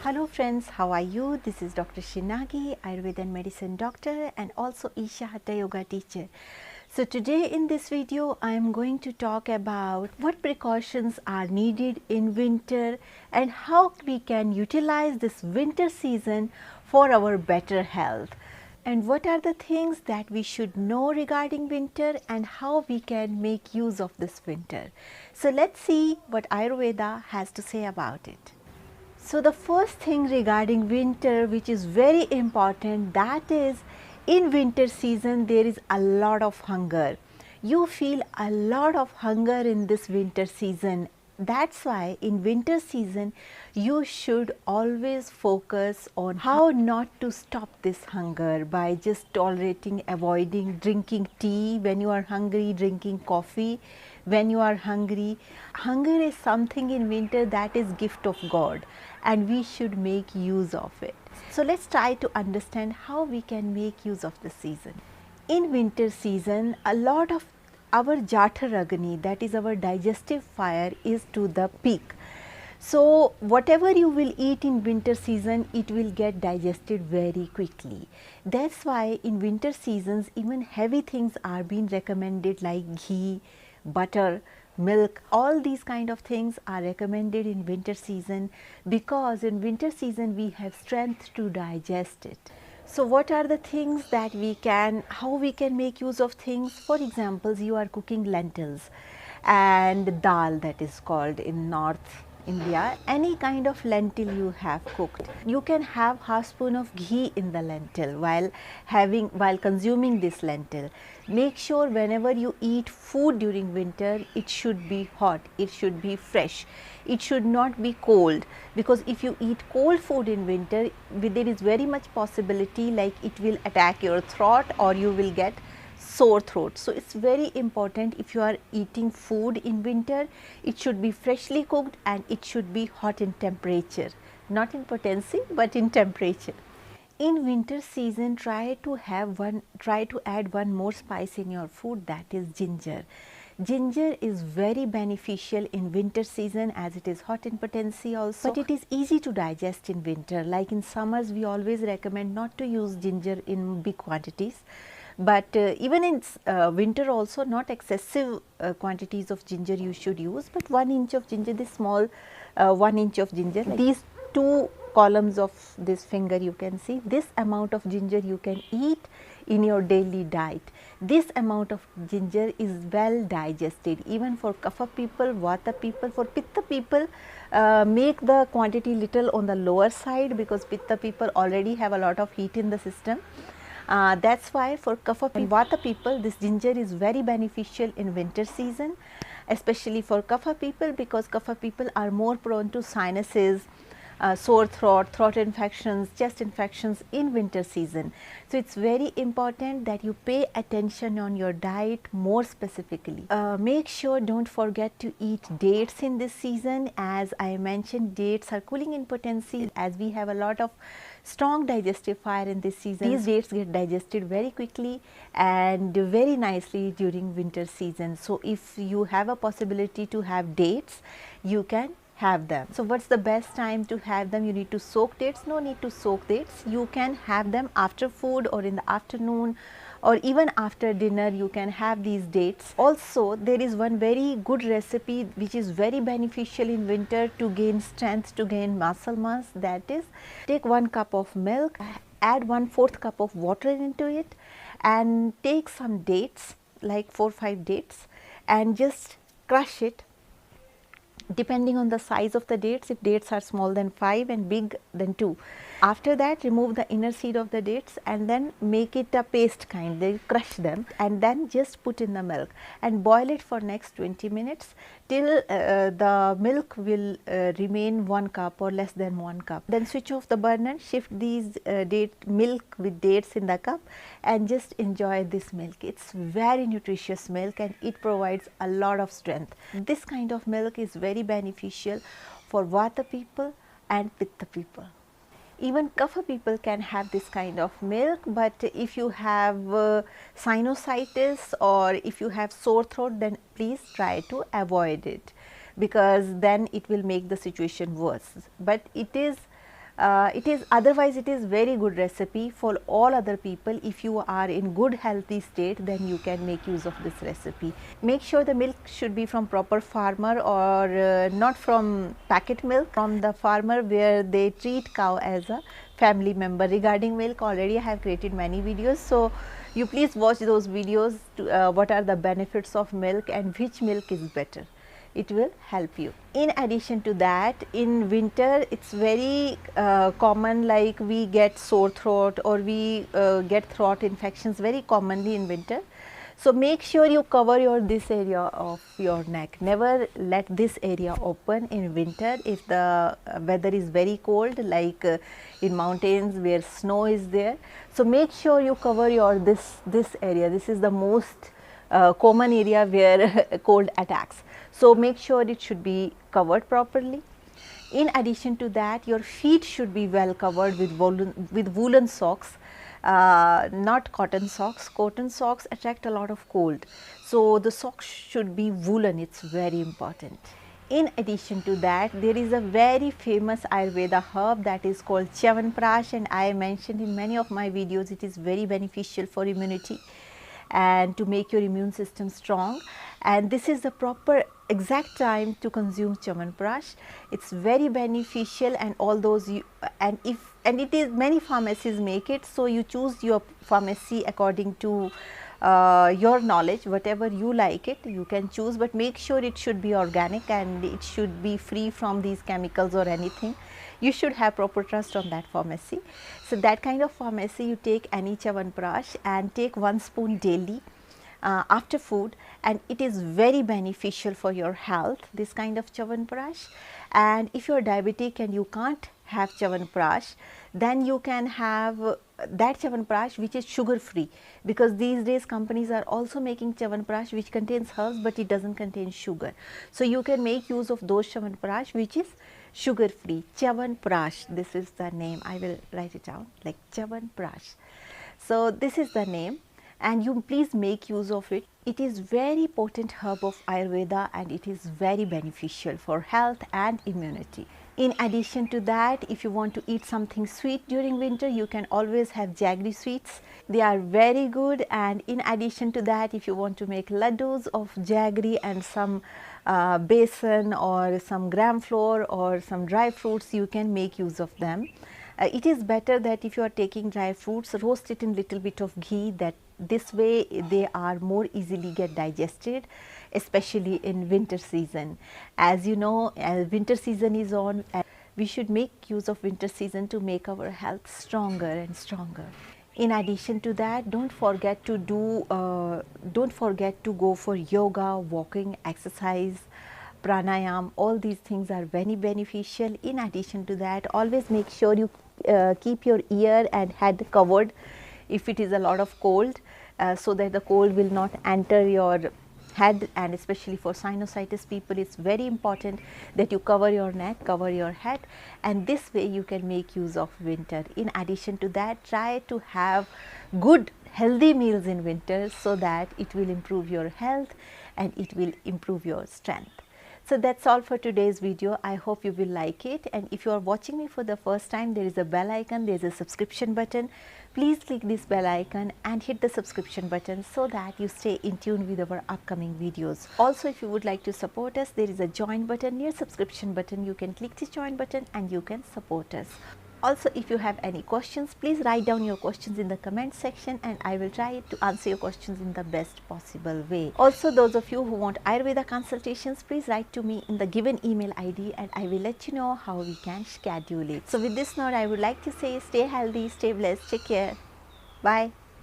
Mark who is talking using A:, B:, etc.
A: Hello friends, how are you? This is Dr. Sri Nagi, Ayurveda and Medicine Doctor and also Isha Hatha Yoga teacher. So today in this video I am going to talk about what precautions are needed in winter and how we can utilize this winter season for our better health. And what are the things that we should know regarding winter and how we can make use of this winter. So let's see what Ayurveda has to say about it. So the first thing regarding winter which is very important, that is in winter season there is a lot of hunger. You feel a lot of hunger in this winter season. That's why in winter season you should always focus on how not to stop this hunger by just tolerating, avoiding drinking tea when you are hungry, drinking coffee when you are hungry. Hunger is something in winter that is gift of God and we should make use of it. So let's try to understand how we can make use of the season. In winter season, a lot of our Jatha Ragni, that is our digestive fire, is to the peak. So whatever you will eat in winter season, it will get digested very quickly. That's why in winter seasons even heavy things are being recommended like ghee, butter, milk. All these kind of things are recommended in winter season because in winter season we have strength to digest it. So what are the things that we can, how we can make use of things? For example, you are cooking lentils and dal, that is called in North India, any kind of lentil you have cooked. You can have half spoon of ghee in the lentil while consuming this lentil. Make sure whenever you eat food during winter, it should be hot, it should be fresh, it should not be cold, because if you eat cold food in winter, there is very much possibility like it will attack your throat or you will get sore throat. So it's very important, if you are eating food in winter, it should be freshly cooked and it should be hot in temperature, not in potency but in temperature. In winter season, try to add one more spice in your food, that is ginger. Ginger is very beneficial in winter season as it is hot in potency also, but it is easy to digest in winter. Like in summers, we always recommend not to use ginger in big quantities. But even in winter also, not excessive quantities of ginger you should use, but 1 inch of ginger, this small 1 inch of ginger, like these 2 columns of this finger you can see, this amount of ginger you can eat in your daily diet. This amount of ginger is well digested, even for Kapha people, Vata people. For Pitta people, make the quantity little on the lower side because Pitta people already have a lot of heat in the system. That's why for Kapha and Vata people, this ginger is very beneficial in winter season, especially for Kapha people, because Kapha people are more prone to sinuses, sore throat, throat infections, chest infections in winter season. So it's very important that you pay attention on your diet more specifically. Make sure, don't forget to eat dates in this season. As I mentioned, dates are cooling in potency. As we have a lot of strong digestive fire in this season, these dates get digested very quickly and very nicely during winter season. So if you have a possibility to have dates, you can have them. So what's the best time to have them? You need to soak dates? No need to soak dates. You can have them after food or in the afternoon or even after dinner. You can have these dates. Also, there is one very good recipe which is very beneficial in winter to gain strength, to gain muscle mass. That is, take 1 cup of milk, add 1/4 cup of water into it and take some dates, like 4-5 dates, and just crush it. Depending on the size of the dates, if dates are small then 5 and big then 2. After that, remove the inner seed of the dates and then make it a paste kind, they crush them and then just put in the milk and boil it for next 20 minutes till the milk will remain 1 cup or less than 1 cup. Then switch off the burner, shift these milk with dates in the cup and just enjoy this milk. It's very nutritious milk and it provides a lot of strength. This kind of milk is very beneficial for Vata people and Pitta people. Even Kapha people can have this kind of milk, but if you have sinusitis or if you have sore throat, then please try to avoid it, because then it will make the situation worse. But it is Otherwise it is very good recipe for all other people. If you are in good healthy state, then you can make use of this recipe. Make sure the milk should be from proper farmer, or not from packet milk, from the farmer where they treat cow as a family member. Regarding milk, already I have created many videos, so you please watch those videos to, what are the benefits of milk and which milk is better. It will help you. In addition to that, in winter it's very common, like we get sore throat or we get throat infections very commonly in winter. So make sure you cover this area of your neck. Never let this area open in winter if the weather is very cold, like in mountains where snow is there. So make sure you cover this area. This is the most common area where cold attacks. So make sure it should be covered properly. In addition to that, your feet should be well covered with woolen socks, not cotton socks. Cotton socks attract a lot of cold. So the socks should be woolen, it's very important. In addition to that, there is a very famous Ayurveda herb that is called Chawanprash, and I mentioned in many of my videos it is very beneficial for immunity and to make your immune system strong. And this is the proper exact time to consume Chawanprash. It's very beneficial, and all those and it is, many pharmacies make it, so you choose your pharmacy according to your knowledge. Whatever you like it, you can choose, but make sure it should be organic and it should be free from these chemicals or anything. You should have proper trust on that pharmacy. So that kind of pharmacy, you take any Chawanprash and take 1 spoon daily after food, and it is very beneficial for your health, this kind of Chawanprash. And if you are diabetic and you can't have Chawanprash, then you can have that Chawanprash which is sugar free, because these days companies are also making Chawanprash which contains herbs but it doesn't contain sugar. So you can make use of those Chawanprash which is sugar free. Chawanprash, this is the name. I will write it down, like Chawanprash. So this is the name, and you please make use of it. It is very potent herb of Ayurveda and it is very beneficial for health and immunity. In addition to that, if you want to eat something sweet during winter, you can always have jaggery sweets. They are very good. And in addition to that, if you want to make laddus of jaggery and some besan or some gram flour or some dry fruits, you can make use of them. It is better that if you are taking dry fruits, roast it in little bit of ghee, that this way they are more easily get digested, especially in winter season. As you know, winter season is on, we should make use of winter season to make our health stronger and stronger. In addition to that, don't forget to go for yoga, walking, exercise, pranayam. All these things are very beneficial. In addition to that, always make sure you keep your ear and head covered if it is a lot of cold, so that the cold will not enter your head. And especially for sinusitis people, it's very important that you cover your neck, cover your head, and this way you can make use of winter. In addition to that, try to have good healthy meals in winter so that it will improve your health and it will improve your strength. So that's all for today's video. I hope you will like it, and if you are watching me for the first time, there is a bell icon, there is a subscription button. Please click this bell icon and hit the subscription button so that you stay in tune with our upcoming videos. Also, if you would like to support us, there is a join button near subscription button. You can click this join button and you can support us. Also, if you have any questions, please write down your questions in the comment section and I will try to answer your questions in the best possible way. Also, those of you who want Ayurveda consultations, please write to me in the given email ID and I will let you know how we can schedule it. So with this note, I would like to say stay healthy, stay blessed, take care, bye.